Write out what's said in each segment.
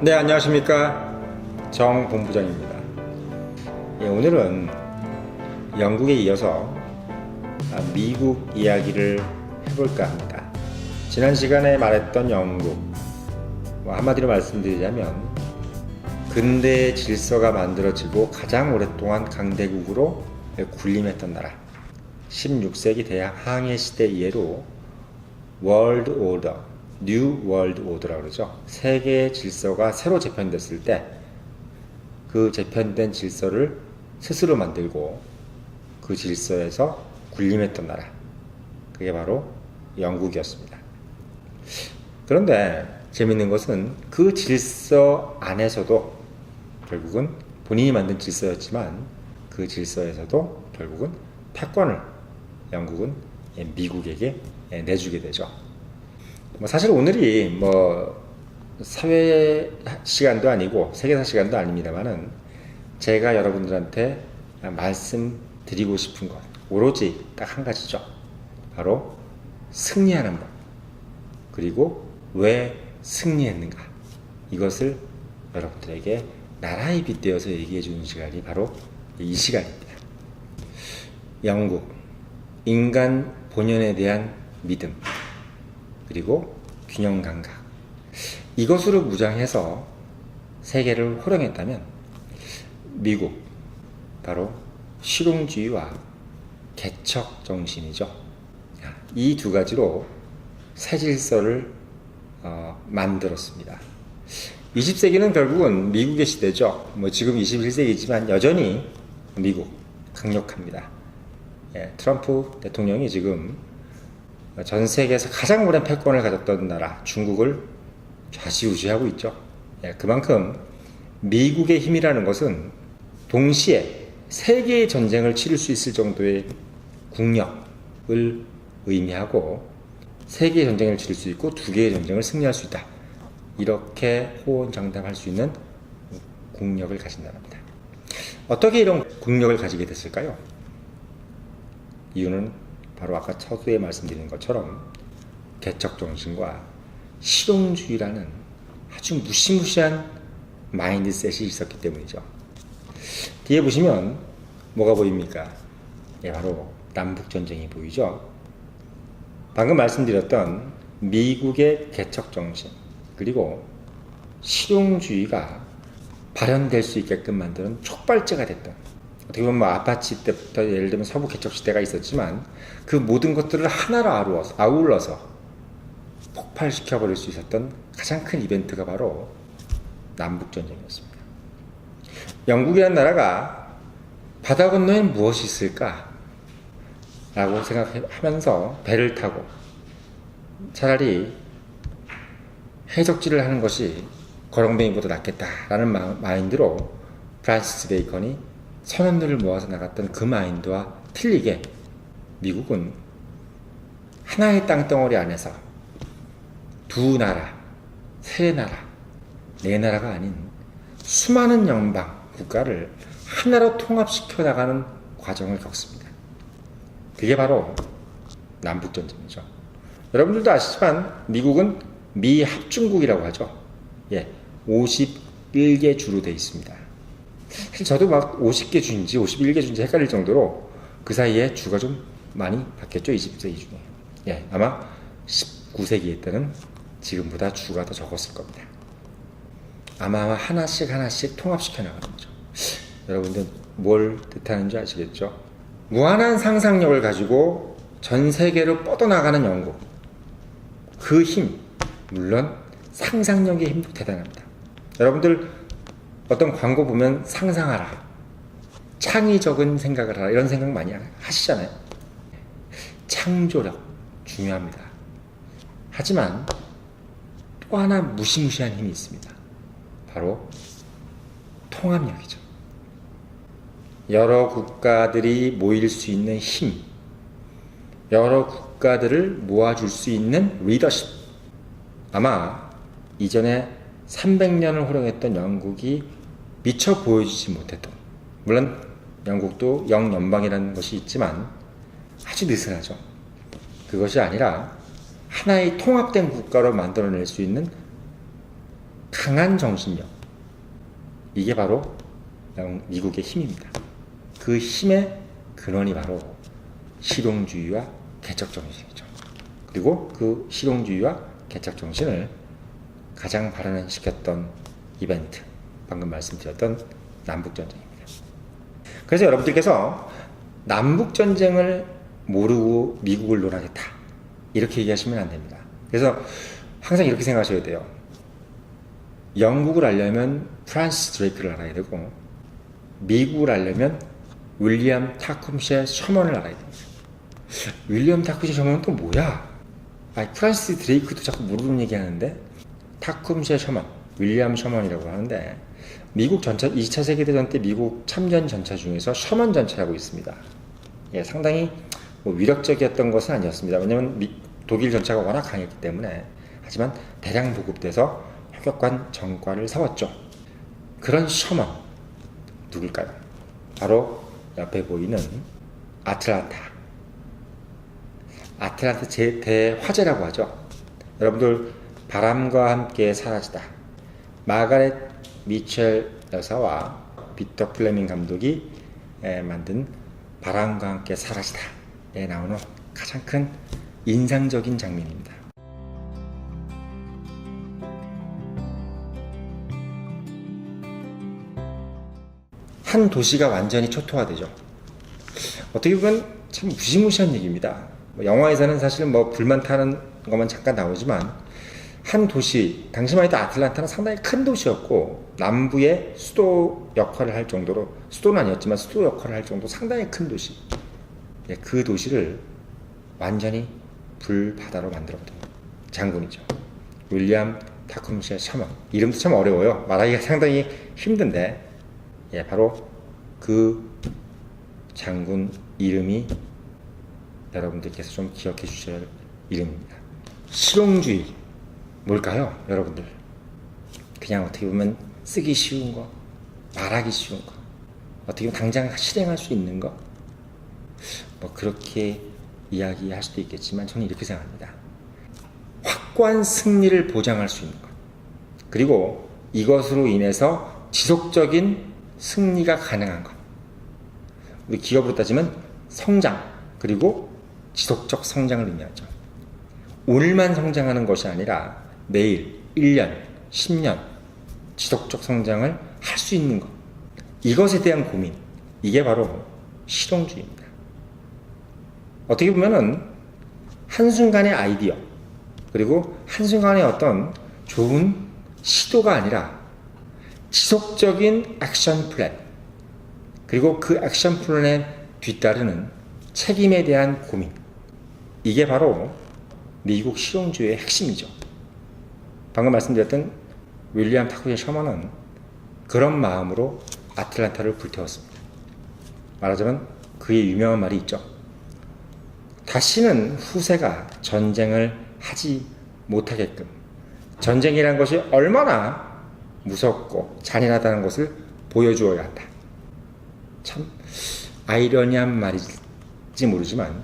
네, 안녕하십니까. 정 본부장입니다. 오늘은 영국에 이어서 미국 이야기를 해볼까 합니다. 지난 시간에 말했던 영국, 한마디로 말씀드리자면 근대의 질서가 만들어지고 가장 오랫동안 강대국으로 군림했던 나라, 16세기 대항해 시대 이래로 월드 오더, 뉴 월드 오더라고 그러죠. 세계의 질서가 새로 재편됐을 때 그 재편된 질서를 스스로 만들고 그 질서에서 군림했던 나라, 그게 바로 영국이었습니다. 그런데 재밌는 것은 그 질서 안에서도 결국은 본인이 만든 질서였지만 그 질서에서도 결국은 패권을 영국은 미국에게 내주게 되죠. 사실 오늘이 사회 시간도 아니고 세계사 시간도 아닙니다만은 제가 여러분들한테 말씀드리고 싶은 것 오로지 딱 한 가지죠. 바로 승리하는 법, 그리고 왜 승리했는가, 이것을 여러분들에게 나라에 빗대어서 얘기해 주는 시간이 바로 이 시간입니다. 영국, 인간 본연에 대한 믿음, 그리고 균형 감각, 이것으로 무장해서 세계를 호령했다면 미국, 바로 실용주의와 개척 정신이죠. 이 두 가지로 새 질서를 만들었습니다. 20세기는 결국은 미국의 시대죠. 지금 21세기지만 여전히 미국 강력합니다. 트럼프 대통령이 지금 전 세계에서 가장 오랜 패권을 가졌던 나라 중국을 좌지우지하고 있죠. 그만큼 미국의 힘이라는 것은 동시에 세 개의 전쟁을 치를 수 있을 정도의 국력을 의미하고, 세 개의 전쟁을 치를 수 있고 두 개의 전쟁을 승리할 수 있다, 이렇게 호언장담할 수 있는 국력을 가진 나라입니다. 어떻게 이런 국력을 가지게 됐을까요? 이유는 바로 아까 서두에 말씀드린 것처럼 개척 정신과 실용주의라는 아주 무시무시한 마인드셋이 있었기 때문이죠. 뒤에 보시면 뭐가 보입니까? 바로 남북전쟁이 보이죠. 방금 말씀드렸던 미국의 개척 정신, 그리고 실용주의가 발현될 수 있게끔 만드는 촉발제가 됐던, 어떻게 보면 아파치 때부터 예를 들면 서부 개척 시대가 있었지만 그 모든 것들을 하나로 아울러서 폭발시켜버릴 수 있었던 가장 큰 이벤트가 바로 남북전쟁이었습니다. 영국이라는 나라가 바다 건너엔 무엇이 있을까? 라고 생각하면서 배를 타고 차라리 해적질을 하는 것이 거렁뱅이보다 낫겠다라는 마인드로 프란시스 베이컨이 선원들을 모아서 나갔던 그 마인드와 틀리게 미국은 하나의 땅덩어리 안에서 두 나라, 세 나라, 네 나라가 아닌 수많은 연방 국가를 하나로 통합시켜 나가는 과정을 겪습니다. 그게 바로 남북전쟁이죠. 여러분들도 아시지만 미국은 미합중국이라고 하죠. 51개 주로 되어 있습니다. 사실 저도 50개 주인지 51개 주인지 헷갈릴 정도로 그 사이에 주가 좀 많이 바뀌었죠. 20세기 중에. 아마 19세기에 때는 지금보다 주가 더 적었을 겁니다. 아마 하나씩 통합시켜 나가는 거죠. 여러분들 뭘 뜻하는지 아시겠죠? 무한한 상상력을 가지고 전 세계로 뻗어나가는 영국, 그 힘, 물론 상상력의 힘도 대단합니다. 여러분들 어떤 광고 보면 상상하라, 창의적인 생각을 하라, 이런 생각 많이 하시잖아요. 창조력 중요합니다. 하지만 또 하나 무시무시한 힘이 있습니다. 바로 통합력이죠. 여러 국가들이 모일 수 있는 힘, 여러 국가들을 모아줄 수 있는 리더십. 아마 이전에 300년을 호령했던 영국이 미처 보여주지 못했던, 물론 영국도 영연방이라는 것이 있지만 아주 느슨하죠. 그것이 아니라 하나의 통합된 국가로 만들어낼 수 있는 강한 정신력, 이게 바로 미국의 힘입니다. 그 힘의 근원이 바로 실용주의와 개척정신이죠. 그리고 그 실용주의와 개척정신을 가장 발현시켰던 이벤트, 방금 말씀드렸던 남북전쟁입니다. 그래서 여러분들께서 남북전쟁을 모르고 미국을 논하겠다, 이렇게 얘기하시면 안 됩니다. 그래서 항상 이렇게 생각하셔야 돼요. 영국을 알려면 프란시스 드레이크를 알아야 되고, 미국을 알려면 윌리엄 타쿰쉐 셔먼을 알아야 됩니다. 윌리엄 타쿰쉐 셔먼은 또 뭐야? 프란시스 드레이크도 자꾸 모르는 얘기 하는데, 타쿰쉐 셔먼, 윌리엄 셔먼이라고 하는데, 미국 전차, 2차 세계대전 때 미국 참전 전차 중에서 셔먼 전차라고 있습니다. 예, 상당히 위력적이었던 것은 아니었습니다. 왜냐하면 독일 전차가 워낙 강했기 때문에. 하지만 대량 보급돼서 혁혁한 전과를 세웠죠. 그런 셔먼, 누굴까요? 바로 옆에 보이는 아틀란타 대화재라고 하죠. 여러분들, 바람과 함께 사라지다, 마가렛 미첼 여사와 비터 플레밍 감독이 만든 바람과 함께 사라지다에 나오는 가장 큰 인상적인 장면입니다. 한 도시가 완전히 초토화되죠. 어떻게 보면 참 무시무시한 얘기입니다. 영화에서는 사실 불만 타는 것만 잠깐 나오지만, 한 도시, 당시만 해도 아틀란타는 상당히 큰 도시였고, 남부의 수도 역할을 할 정도로, 수도는 아니었지만 수도 역할을 할 정도로 상당히 큰 도시, 그 도시를 완전히 불바다로 만들었던 장군이죠. 윌리엄 타쿰쉐 셔먼. 이름도 참 어려워요. 말하기가 상당히 힘든데, 바로 그 장군 이름이 여러분들께서 좀 기억해 주셔야 할 이름입니다. 실용주의, 뭘까요, 여러분들? 그냥 어떻게 보면 쓰기 쉬운 거, 말하기 쉬운 거, 어떻게 보면 당장 실행할 수 있는 거, 그렇게 이야기할 수도 있겠지만, 저는 이렇게 생각합니다. 확고한 승리를 보장할 수 있는 것, 그리고 이것으로 인해서 지속적인 승리가 가능한 것, 우리 기업으로 따지면 성장, 그리고 지속적 성장을 의미하죠. 오늘만 성장하는 것이 아니라 내일, 1년, 10년 지속적 성장을 할 수 있는 것, 이것에 대한 고민, 이게 바로 실용주의입니다. 어떻게 보면은 한순간의 아이디어, 그리고 한순간의 어떤 좋은 시도가 아니라 지속적인 액션 플랜, 그리고 그 액션 플랜에 뒤따르는 책임에 대한 고민, 이게 바로 미국 실용주의의 핵심이죠. 방금 말씀드렸던 윌리엄 타쿰쉐 셔먼은 그런 마음으로 아틀란타를 불태웠습니다. 말하자면 그의 유명한 말이 있죠. 다시는 후세가 전쟁을 하지 못하게끔, 전쟁이란 것이 얼마나 무섭고 잔인하다는 것을 보여주어야 한다. 참 아이러니한 말인지 모르지만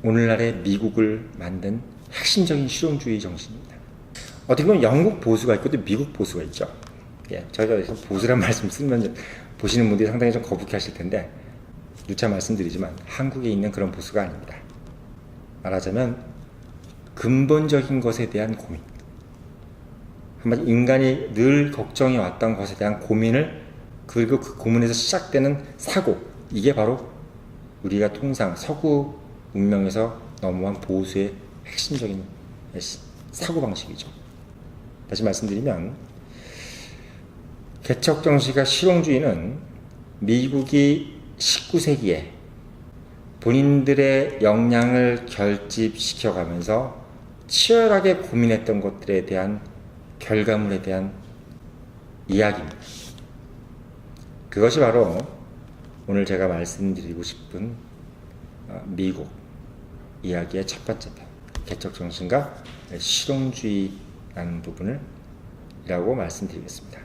오늘날의 미국을 만든 핵심적인 실용주의 정신입니다. 어떻게 보면 영국 보수가 있고 또 미국 보수가 있죠. 저희가 보수란 말씀 쓰면 보시는 분들이 상당히 좀 거북해 하실 텐데, 누차 말씀드리지만 한국에 있는 그런 보수가 아닙니다. 말하자면 근본적인 것에 대한 고민, 한마디 인간이 늘 걱정해 왔던 것에 대한 고민을, 그리고 그 고민에서 시작되는 사고, 이게 바로 우리가 통상 서구 문명에서 넘어온 보수의 핵심적인 사고방식이죠. 다시 말씀드리면, 개척정신과 실용주의는 미국이 19세기에 본인들의 역량을 결집시켜가면서 치열하게 고민했던 것들에 대한 결과물에 대한 이야기입니다. 그것이 바로 오늘 제가 말씀드리고 싶은 미국 이야기의 첫 번째 편, 개척정신과 실용주의라는 부분을 이라고 말씀드리겠습니다.